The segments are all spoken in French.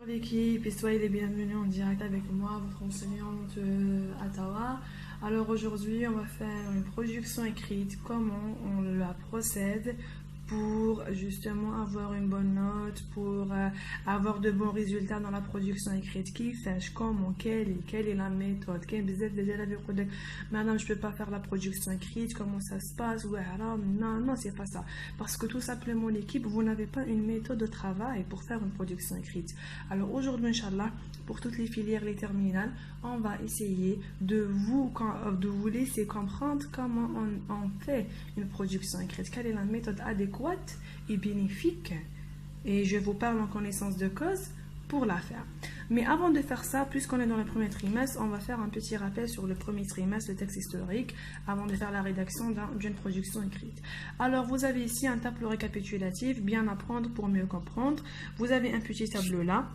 Bonjour l'équipe et soyez les bienvenus en direct avec moi, votre enseignante Atawa. Alors aujourd'hui, on va faire une production écrite, comment on la procède pour justement avoir une bonne note, pour avoir de bons résultats dans la production écrite. Qui fait, comment, quelle est la méthode, madame, je peux pas faire la production écrite, comment ça se passe, ouais, alors, non, c'est pas ça. Parce que tout simplement, l'équipe, vous n'avez pas une méthode de travail pour faire une production écrite. Alors aujourd'hui, Inch'Allah, pour toutes les filières, les terminales, on va essayer de vous laisser comprendre comment on fait une production écrite, quelle est la méthode adéquate et bénéfique, et je vous parle en connaissance de cause pour la faire. Mais avant de faire ça, puisqu'on est dans le premier trimestre, on va faire un petit rappel sur le premier trimestre, le texte historique, avant de faire la rédaction d'une production écrite. Alors vous avez ici un tableau récapitulatif, bien apprendre pour mieux comprendre. Vous avez un petit tableau là,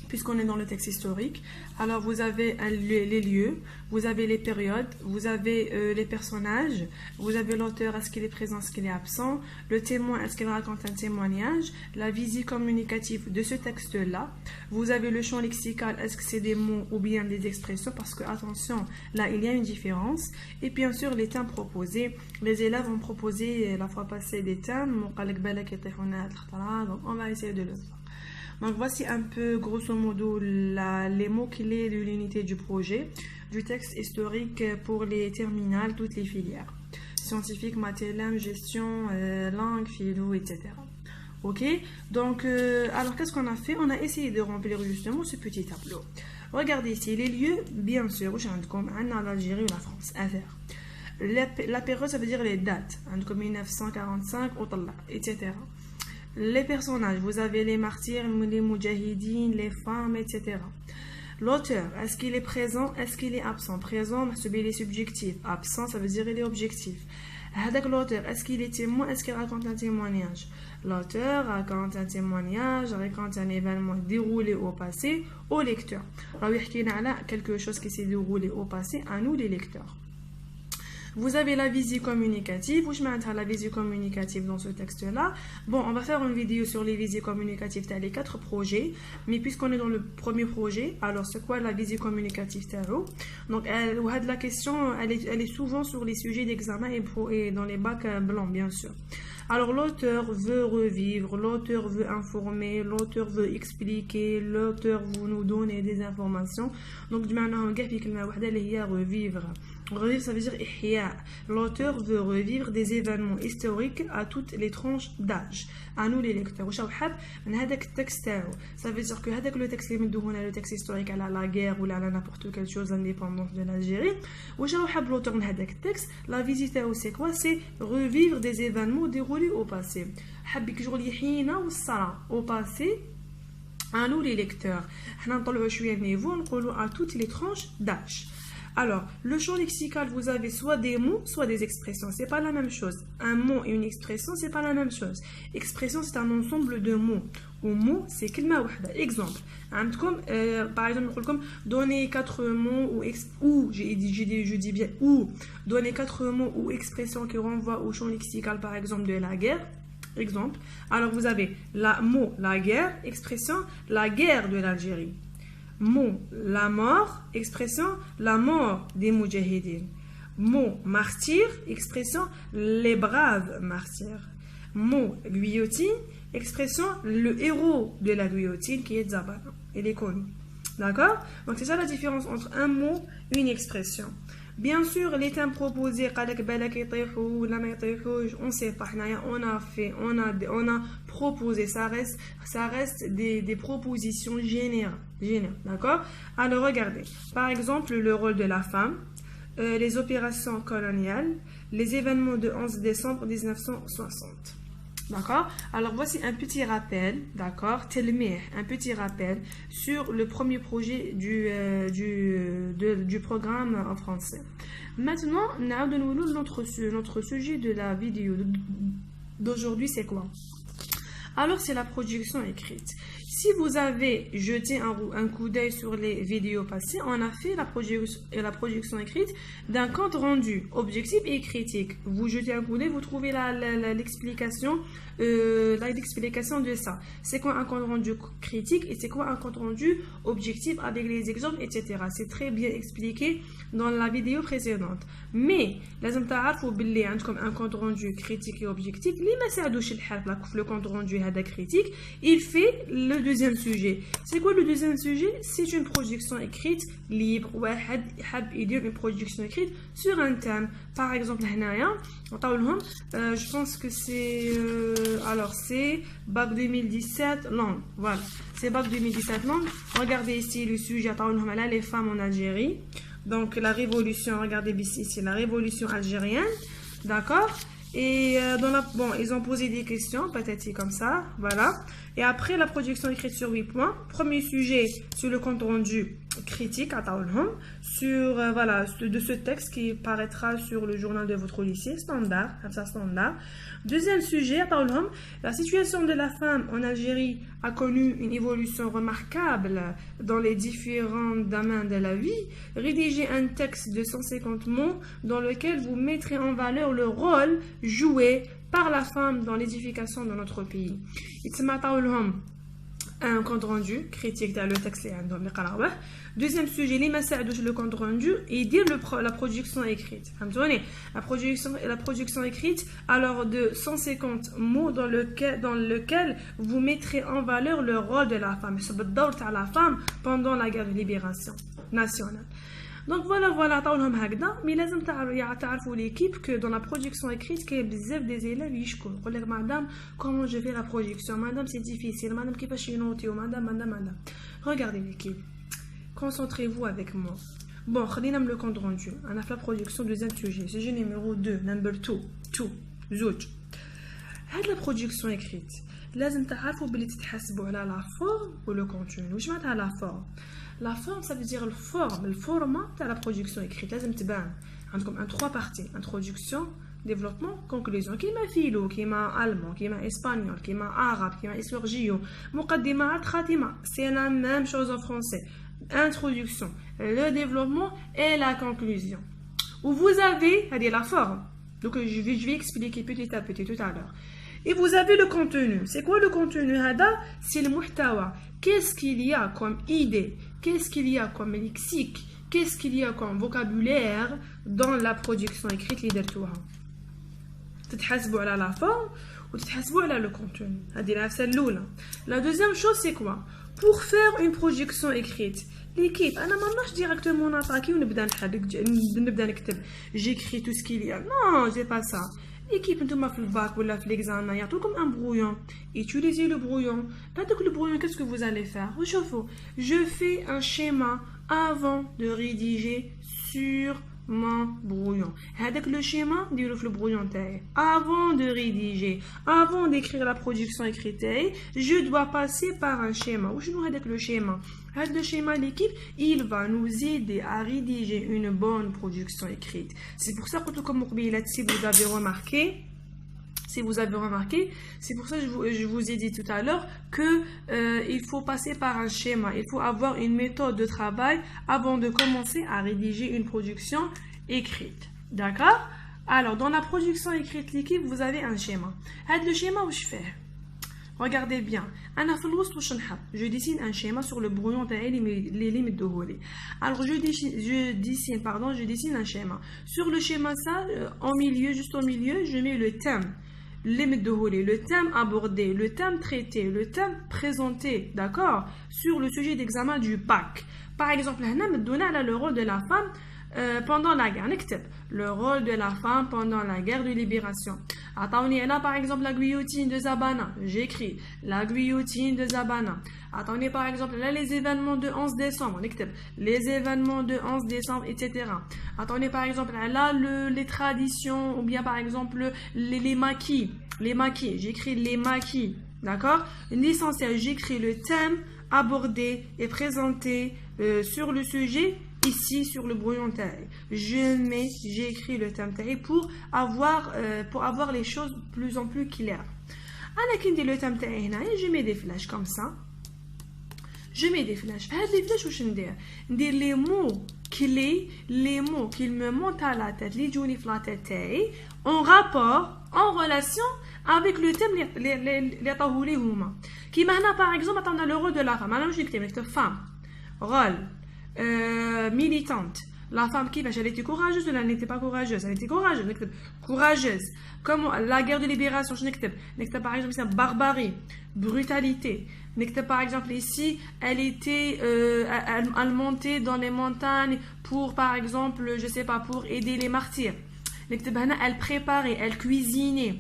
puisqu'on est dans le texte historique. Alors vous avez les lieux, vous avez les périodes, vous avez les personnages, vous avez l'auteur, est-ce qu'il est présent, est-ce qu'il est absent, le témoin, est-ce qu'il raconte un témoignage, la visée communicative de ce texte-là, vous avez le champ lexical, est-ce que c'est des mots ou bien des expressions, parce que attention, là il y a une différence, et bien sûr les thèmes proposés, les élèves ont proposé la fois passée des thèmes, donc on va essayer de le faire. Donc voici un peu grosso modo les mots clés de l'unité du projet, du texte historique pour les terminales, toutes les filières. Scientifique, matélème, gestion, langue, philo, etc. Ok, donc alors qu'est-ce qu'on a fait? On a essayé de remplir justement ce petit tableau. Regardez ici les lieux, bien sûr, comme l'Algérie ou la France, la période, ça veut dire les dates, comme 1945, etc. Les personnages, vous avez les martyrs, les moudjahidines, les femmes, etc. L'auteur, est-ce qu'il est présent, est-ce qu'il est absent? Présent, il est subjectif. Absent, ça veut dire il est objectif. L'auteur, est-ce qu'il est témoin, est-ce qu'il raconte un témoignage? L'auteur raconte un témoignage, raconte un événement déroulé au passé au lecteur. Alors, il y a quelque chose qui s'est déroulé au passé à nous les lecteurs. Vous avez la visée communicative. Où je mets la visée communicative dans ce texte-là? Bon, on va faire une vidéo sur les visées communicatives, t'as les 4 projets. Mais puisqu'on est dans le premier projet, alors c'est quoi la visée communicative tarot? Donc, la question, elle est souvent sur les sujets d'examen et dans les bacs blancs, bien sûr. Alors, l'auteur veut revivre, l'auteur veut informer, l'auteur veut expliquer, l'auteur veut nous donner des informations. Donc, du manière, on va revivre. Revivre, ça veut dire ihya. L'auteur veut revivre des événements historiques à toutes les tranches d'âge. À nous les lecteurs. Ça veut dire que le texte le texte historique à la guerre ou à n'importe quelle chose indépendante de l'Algérie. L'auteur de texte, la visite c'est quoi? C'est revivre des événements déroulés au passé. Au passé, à nous les lecteurs. À toutes les tranches d'âge. Alors, le champ lexical, vous avez soit des mots, soit des expressions. C'est pas la même chose. Un mot et une expression, c'est pas la même chose. Expression, c'est un ensemble de mots. Ou mot, c'est kelma wahda. Exemple. Par exemple, comme donner 4 mots je dis bien ou donner 4 mots ou expressions qui renvoient au champ lexical, par exemple, de la guerre. Exemple. Alors, vous avez mot, la guerre, expression, la guerre de l'Algérie. Mot, la mort, expression, la mort des moudjahidines. Mot, martyr, expression, les braves martyrs. Mot, guillotine, expression, le héros de la guillotine qui est Zabana. Il est connu. D'accord? Donc c'est ça la différence entre un mot et une expression. Bien sûr, les thèmes proposés, on sait pas, on a proposé, ça reste des propositions générales, d'accord? Alors regardez, par exemple, le rôle de la femme, les opérations coloniales, les événements de 11 décembre 1960. D'accord? Alors voici un petit rappel, d'accord? Un petit rappel sur le premier projet du programme en français. Maintenant, notre sujet de la vidéo d'aujourd'hui, c'est quoi? Alors, c'est la production écrite. Si vous avez jeté un coup d'œil sur les vidéos passées, on a fait la projection écrite d'un compte rendu objectif et critique. Vous jetez un coup d'œil, vous trouvez l'explication de ça. C'est quoi un compte rendu critique et c'est quoi un compte rendu objectif avec les exemples, etc. C'est très bien expliqué dans la vidéo précédente. Mais لازم تعرفوا باللي عندكم un compte rendu critique et objectif اللي ما ساعدوش الحال le compte rendu هذا critique. Il fait le deuxième sujet. C'est quoi le deuxième sujet? C'est une projection écrite libre. واحد حاب يدير une projection écrite sur un thème. Par exemple هنايا نعطيو je pense que c'est alors c'est bac 2017 langue. Voilà, c'est bac 2017 langue. Regardez ici le sujet على les femmes en Algérie. Donc la révolution, regardez ici, c'est la révolution algérienne, d'accord? Et bon, ils ont posé des questions, peut-être comme ça, voilà. Et après la projection écrite sur 8 points. Premier sujet sur le compte rendu critique à Taoulhom, sur voilà, de ce texte qui paraîtra sur le journal de votre lycée, standard, ça standard. Deuxième sujet à Taoulhom, la situation de la femme en Algérie a connu une évolution remarquable dans les différents domaines de la vie. Rédigez un texte de 150 mots dans lequel vous mettrez en valeur le rôle joué par la femme dans l'édification de notre pays. Un compte rendu critique dans le texte. Deuxième sujet, les messages le compte rendu et dire la projection écrite. La projection écrite, alors de 150 mots dans lequel vous mettrez en valeur le rôle de la femme. À la femme pendant la guerre de libération nationale. Donc voilà, mais لازم تعرفوا l'équipe que dans la projection écrite qu'il y a بزاف des élèves يشكوا يقول لك madame comment je fais la projection, madame c'est difficile, madame كيفاش ينوتيو, madame. Regardez l'équipe, concentrez-vous avec moi. Bon, خلينا من le compte rendu. On a fait la projection deuxième sujet, sujet numéro 2, number 2 زوج. هاد la projection écrite لازم تعرفوا بلي تتحاسبوا على la forme ou le contenu. واش معناتها la forme? La forme, ça veut dire le format de la projection écrite. لازم تبان عندكم un 3 parties: introduction, développement, conclusion. كيما philo, كيما allemand, كيما espagnol, كيما arabe, كيما histoire géo, مقدمة, خاتمة. C'est la même chose en français. Introduction, le développement et la conclusion. Où vous avez, c'est-à-dire la forme. Donc je vais expliquer petit à petit tout à l'heure. Et vous avez le contenu. C'est quoi le contenu? C'est le muhtawa. Qu'est-ce qu'il y a comme idée? Qu'est-ce qu'il y a comme lexique? Qu'est-ce qu'il y a comme vocabulaire dans la projection écrite اللي درتوها؟ تتحاسبوا على la forme ou تتحاسبوا على le contenu. هذه العفسة الأولى. La deuxième chose c'est quoi? Pour faire une projection écrite, l'équipe, أنا ما نروحش directement نعطاكي ونبدا نكتب. J'écris tout ce qu'il y a. Non, c'est pas ça. L'équipe, نتوما في الباك ولا في l'examen يعطوكم un brouillon. Utilisez le brouillon. Avec le brouillon, qu'est-ce que vous allez faire? Je fais un schéma avant de rédiger sur mon brouillon. Avec le schéma, نديرو في le brouillon تاعي. Avant de rédiger, avant d'écrire la projection écrite تاعي, je dois passer par un schéma. وشنو هذاك le schéma? Le schéma l'équipe, il va nous aider à rédiger une bonne projection écrite. C'est pour ça que comme si vous avez remarqué, c'est pour ça que je vous ai dit tout à l'heure que il faut passer par un schéma, il faut avoir une méthode de travail avant de commencer à rédiger une projection écrite. D'accord? Alors, dans la projection écrite l'équipe, vous avez un schéma. Le schéma, où je fais? Regardez bien. Je dessine un schéma sur le brouillon les limites de Holly. Alors je dessine un schéma. Sur le schéma ça, juste au milieu, je mets le thème. Limite de Holly, le thème abordé, le thème traité, le thème présenté, d'accord, sur le sujet d'examen du bac. Par exemple, le rôle de la femme pendant la guerre. Le rôle de la femme pendant la guerre de libération. Attendez, là par exemple la guillotine de Zabana. J'écris la guillotine de Zabana. Attendez par exemple là les événements de 11 décembre. Les événements de 11 décembre, etc. Attendez par exemple là les traditions ou bien par exemple les maquis. Les maquis, j'écris les maquis. D'accord? L'essentiel, j'écris le thème abordé et présenté sur le sujet. Ici sur le brouillon taille, j'écris le thème taille pour avoir les choses plus en plus claires. Alors qu'il dit le thème taille, je mets des flèches comme ça. je mets des flèches. Les flèches, où je dis les mots clés, les mots qui me montent à la tête, les jolis la tête, en rapport, en relation avec le thème les tahouli huma. Qui maintenant, par exemple, attendez le rôle de la femme. Alors, je dis femme, rôle, militante. La femme qui elle était courageuse ou elle n'était pas courageuse? Elle était courageuse. Courageuse. Comme la guerre de libération, je n'écris par exemple barbarie, brutalité. Par exemple ici, elle était, elle montait dans les montagnes pour, par exemple, je sais pas, pour aider les martyrs. Elle préparait, elle cuisinait.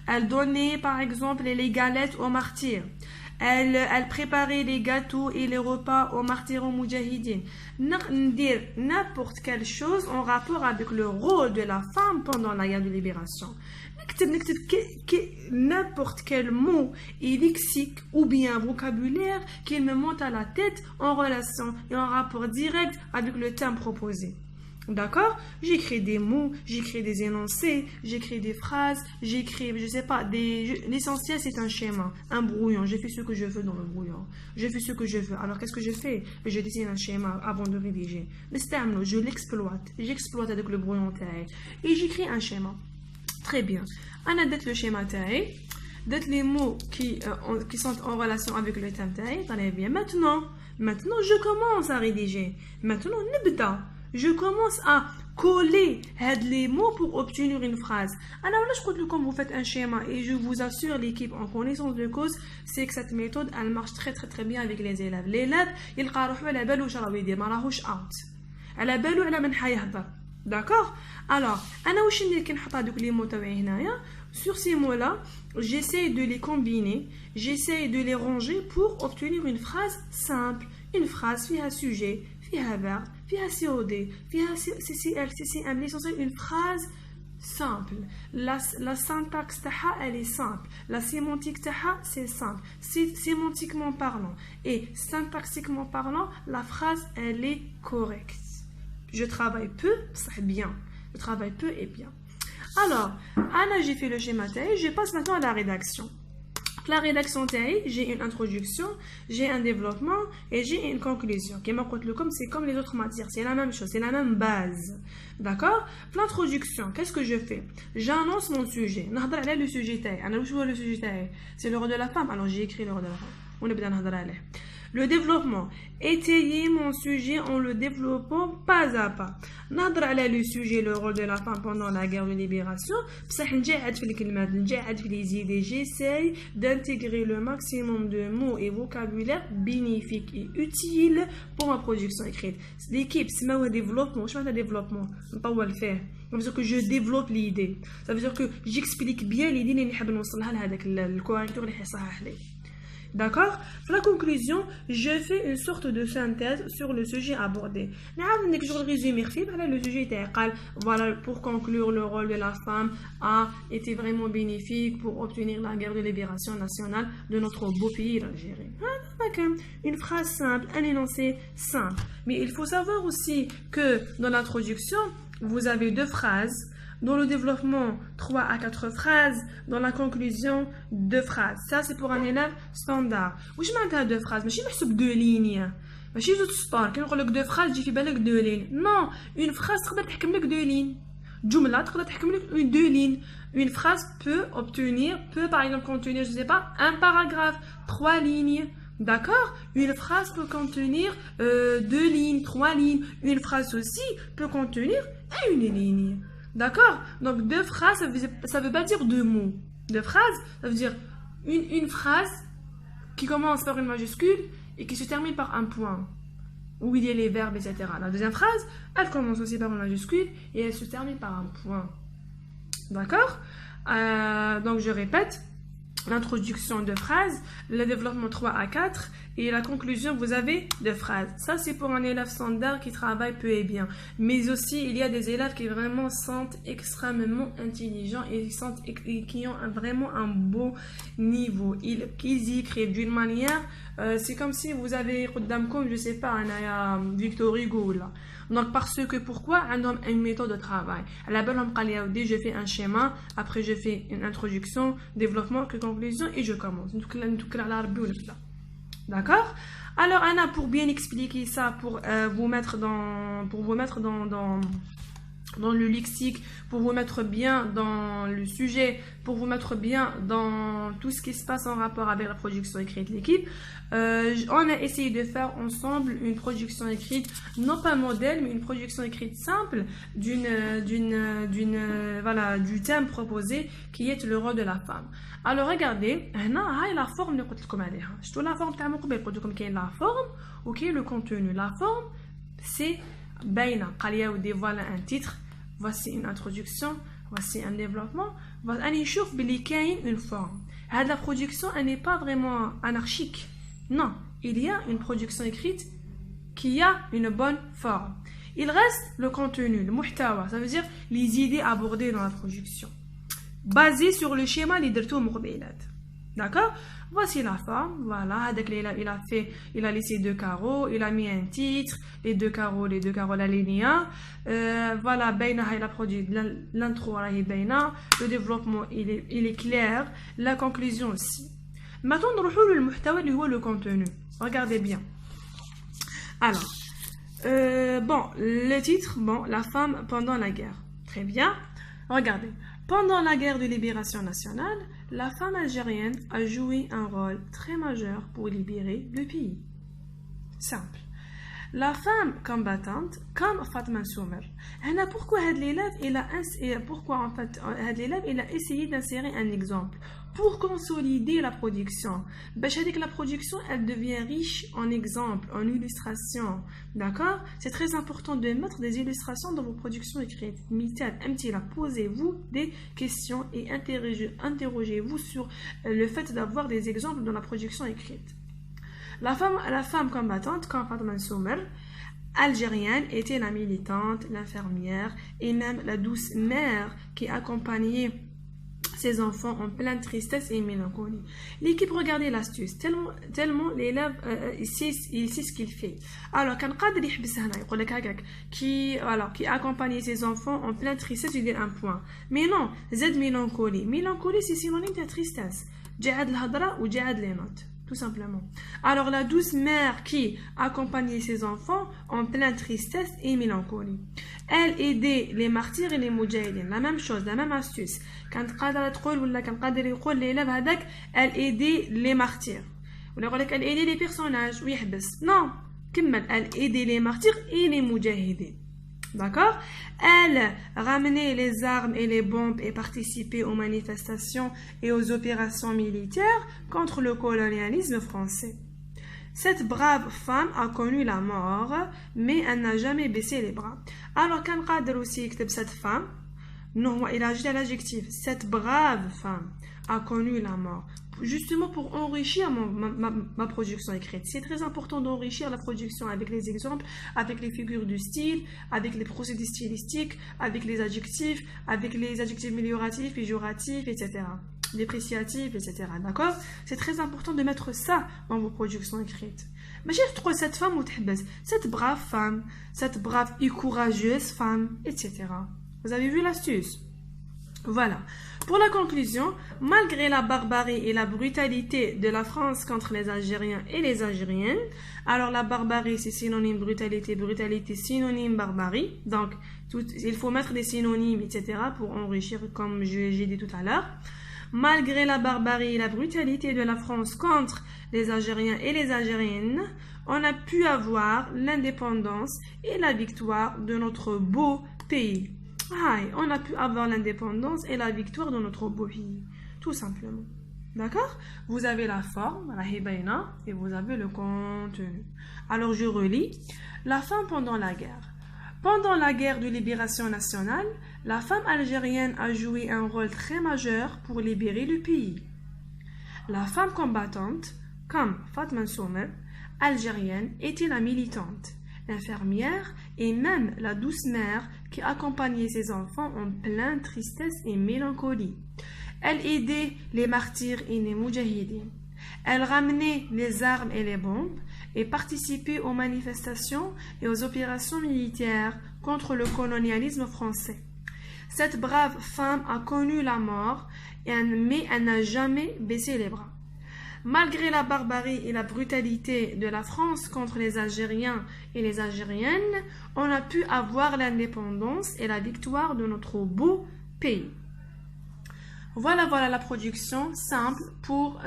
Elle donnait, par exemple, les galettes aux martyrs. Elle préparait les gâteaux et les repas aux martyrs, aux moudjahidines. Dire n'importe quelle chose en rapport avec le rôle de la femme pendant la guerre de libération. N'importe quel mot et lexique ou bien vocabulaire qui me monte à la tête en relation et en rapport direct avec le thème proposé. D'accord? J'écris des mots, j'écris des énoncés, j'écris des phrases, j'écris, je sais pas, l'essentiel c'est un schéma, un brouillon. J'ai fait ce que je veux dans le brouillon. Je fais ce que je veux. Alors qu'est-ce que je fais? Je dessine un schéma avant de rédiger. Mais je l'exploite. J'exploite avec le brouillon taille. Et j'écris un schéma. Très bien. On a le schéma taille. D'être les mots qui sont en relation avec le thème taille. Très bien. Maintenant, je commence à rédiger. Maintenant, nibda. Je commence à coller les mots pour obtenir une phrase. Alors là, je crois que comme vous faites un schéma et je vous assure l'équipe en connaissance de cause, c'est que cette méthode, elle marche très très très bien avec les élèves. L'élève, il قاروحوا على بالو واش راه يدير ما راهوش out. على بالو على من حيهضر. D'accord? Alors, انا واش ندير كي نحط هذوك لي mots تاعي هنايا sur ces mots-là, j'essaie de les combiner, j'essaie de les ranger pour obtenir une phrase simple, une phrase فيها sujet, فيها verbe, فيها COD, فيها CCL, CCM, l'essentiel, une phrase simple. La syntaxe taha, elle est simple. La sémantique taha, c'est simple. Sémantiquement parlant et syntaxiquement parlant, la phrase, elle est correcte. Je travaille peu, c'est bien. Je travaille peu et bien. Alors, Anna, j'ai fait le schéma taille, je passe maintenant à la rédaction. La rédaction taille, j'ai une introduction, j'ai un développement et j'ai une conclusion. C'est comme les autres matières, c'est la même chose, c'est la même base. D'accord? L'introduction, qu'est-ce que je fais? J'annonce mon sujet. Le sujet taille. Le sujet taille. C'est le rôle de la femme, alors j'ai écrit le rôle de la femme. On est bien. Le développement. Étayer mon sujet en le développant pas à pas. Nadra le sujet, le rôle de la femme pendant la guerre de libération. J'essaye d'intégrer le maximum de mots et vocabulaire bénéfiques et utiles pour ma production écrite. L'équipe, c'est un développement. Je fais un développement. Ça veut dire que je développe l'idée. Ça veut dire que j'explique bien l'idée que je veux avec le correcteur. D'accord? Pour la conclusion, je fais une sorte de synthèse sur le sujet abordé. Je résume le sujet. Voilà, pour conclure, le rôle de la femme a été vraiment bénéfique pour obtenir la guerre de libération nationale de notre beau pays, l'Algérie. Une phrase simple, un énoncé simple. Mais il faut savoir aussi que dans l'introduction, vous avez 2 phrases. Dans le développement, 3 à 4 phrases. Dans la conclusion, 2 phrases. Ça, c'est pour un élève standard. Oui, je m'entends 2 phrases, mais je suis 2 lignes. Mais je suis 2 phrases, j'ai fait 2 lignes. Non, une phrase, tu peux 2 lignes. Jumla, tu peux 2 lignes. Une phrase peut par exemple contenir, je ne sais pas, un paragraphe, 3 lignes. D'accord? Une phrase peut contenir 2 lignes, 3 lignes. Une phrase aussi peut contenir 1 ligne. D'accord? Donc 2 phrases, ça veut pas dire 2 mots. 2 phrases, ça veut dire une phrase qui commence par une majuscule et qui se termine par un point, où il y a les verbes, etc. La deuxième phrase, elle commence aussi par une majuscule et elle se termine par un point. D'accord? Donc je répète, l'introduction 2 phrases, le développement 3 à 4 et la conclusion, vous avez 2 phrases. Ça, c'est pour un élève standard qui travaille peu et bien. Mais aussi, il y a des élèves qui vraiment sont extrêmement intelligents et qui ont vraiment un beau niveau. Ils y écrivent d'une manière, c'est comme si vous avez, comme je sais pas, Victor Hugo là. Donc, parce que pourquoi? On a une méthode de travail. À la base, je fais un schéma, après je fais une introduction, développement, conclusion et je commence. D'accord? Alors, Anna, pour bien expliquer ça, pour vous mettre dans le lexique, pour vous mettre bien dans le sujet, pour vous mettre bien dans tout ce qui se passe en rapport avec la production écrite de l'équipe, on a essayé de faire ensemble une production écrite, non pas modèle, mais une production écrite simple du thème proposé qui est le rôle de la femme. Alors regardez, la forme, je la forme, la forme, ok, le contenu, la forme, c'est voilà un titre. Voici une introduction, voici un développement. Une forme. La production, elle n'est pas vraiment anarchique. Non, il y a une production écrite qui a une bonne forme. Il reste le contenu, le muhtawa, ça veut dire les idées abordées dans la production, basées sur le schéma liderto muqbilat. D'accord? Voici la forme, voilà, il a laissé 2 carreaux, il a mis un titre, les deux carreaux, la ligne. Voilà, il a produit l'intro, le développement, il est clair, la conclusion aussi. Maintenant, on va le muhtawa, le contenu. Regardez bien. Alors, le titre, la femme pendant la guerre. Très bien. Regardez. Pendant la guerre de libération nationale, la femme algérienne a joué un rôle très majeur pour libérer le pays. Simple. La femme combattante, comme Fatma Soumer, pourquoi l'élève il a essayé d'insérer un exemple pour consolider la production. La production, elle devient riche en exemples, en illustrations. D'accord? C'est très important de mettre des illustrations dans vos productions écrites. Posez-vous des questions et interrogez-vous sur le fait d'avoir des exemples dans la production écrite. La femme combattante, comme Fatma Soumer, algérienne, était la militante, l'infirmière et même la douce mère qui accompagnait ses enfants en pleine tristesse et mélancolie. L'équipe regardait l'astuce, tellement l'élève il sait ce qu'il fait. Alors, qui accompagnait ses enfants en pleine tristesse, il dit un point. Mais non, Z mélancolie. Mélancolie, c'est synonyme de tristesse. Jihad l'hadra ou jihad les notes. Tout simplement. Alors, la douce mère qui accompagnait ses enfants en pleine tristesse et mélancolie. Elle aidait les martyrs et les moudjahidines. La même chose, la même astuce. Elle aidait les martyrs. Elle aidait les personnages. Non. Elle aidait les martyrs et les moudjahidines. D'accord? Elle ramenait les armes et les bombes et participait aux manifestations et aux opérations militaires contre le colonialisme français. Cette brave femme a connu la mort, mais elle n'a jamais baissé les bras. Alors, quand Qadir aussi écrit cette femme, non, il a ajouté l'adjectif. Cette brave femme a connu la mort. Justement pour enrichir ma production écrite. C'est très important d'enrichir la production avec les exemples, avec les figures du style, avec les procédés stylistiques, avec les adjectifs amélioratifs, péjoratifs, etc. Dépréciatifs, etc. D'accord? C'est très important de mettre ça dans vos productions écrites. Mais j'ai trouvé cette femme cette brave femme, cette brave et courageuse femme, etc. Vous avez vu l'astuce? Voilà. Pour la conclusion, malgré la barbarie et la brutalité de la France contre les Algériens et les Algériennes, alors la barbarie c'est synonyme brutalité, brutalité synonyme barbarie, donc il faut mettre des synonymes, etc. pour enrichir comme j'ai dit tout à l'heure. Malgré la barbarie et la brutalité de la France contre les Algériens et les Algériennes, on a pu avoir l'indépendance et la victoire de notre beau pays. On a pu avoir l'indépendance et la victoire de notre beau pays, tout simplement. D'accord? Vous avez la forme, la hibaina, et vous avez le contenu. Alors je relis. La femme pendant la guerre. Pendant la guerre de libération nationale, la femme algérienne a joué un rôle très majeur pour libérer le pays. La femme combattante, comme Fatma Soumer, algérienne, était la militante, l'infirmière et même la douce mère qui accompagnait ses enfants en pleine tristesse et mélancolie. Elle aidait les martyrs et les moudjahidines. Elle ramenait les armes et les bombes et participait aux manifestations et aux opérations militaires contre le colonialisme français. Cette brave femme a connu la mort, mais elle n'a jamais baissé les bras. Malgré la barbarie et la brutalité de la France contre les Algériens et les Algériennes, on a pu avoir l'indépendance et la victoire de notre beau pays. Voilà la production simple pour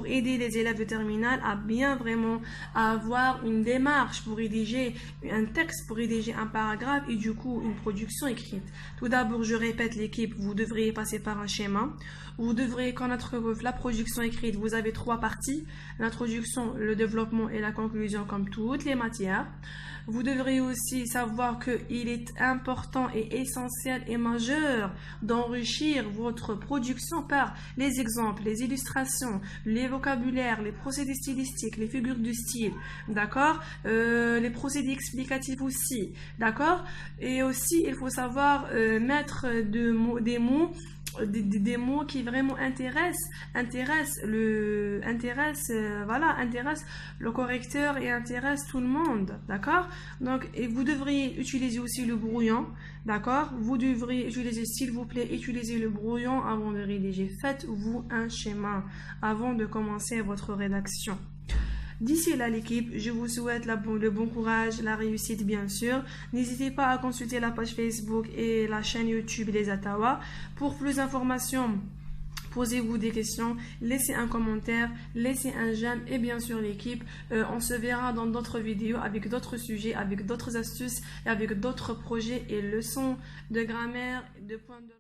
aider les élèves de terminale à bien vraiment avoir une démarche pour rédiger un texte, pour rédiger un paragraphe et du coup une production écrite. Tout d'abord, je répète l'équipe, vous devriez passer par un schéma. Vous devriez connaître que la production écrite, vous avez 3 parties, l'introduction, le développement et la conclusion comme toutes les matières. Vous devriez aussi savoir qu'il est important et essentiel et majeur d'enrichir votre production par les exemples, les illustrations, les vocabulaires, les procédés stylistiques, les figures du style, d'accord, les procédés explicatifs aussi, d'accord. Et aussi, il faut savoir mettre des mots qui vraiment intéressent le correcteur et intéressent tout le monde, d'accord. Donc, et vous devriez utiliser aussi le brouillon, d'accord. Vous devriez utiliser, s'il vous plaît, utiliser le brouillon avant de rédiger. Faites-vous un schéma avant de commencer votre rédaction. D'ici là, l'équipe, je vous souhaite le bon courage, la réussite bien sûr. N'hésitez pas à consulter la page Facebook et la chaîne YouTube Les Atawa. Pour plus d'informations, posez-vous des questions, laissez un commentaire, laissez un j'aime et bien sûr l'équipe, on se verra dans d'autres vidéos avec d'autres sujets, avec d'autres astuces et avec d'autres projets et leçons de grammaire, de points de...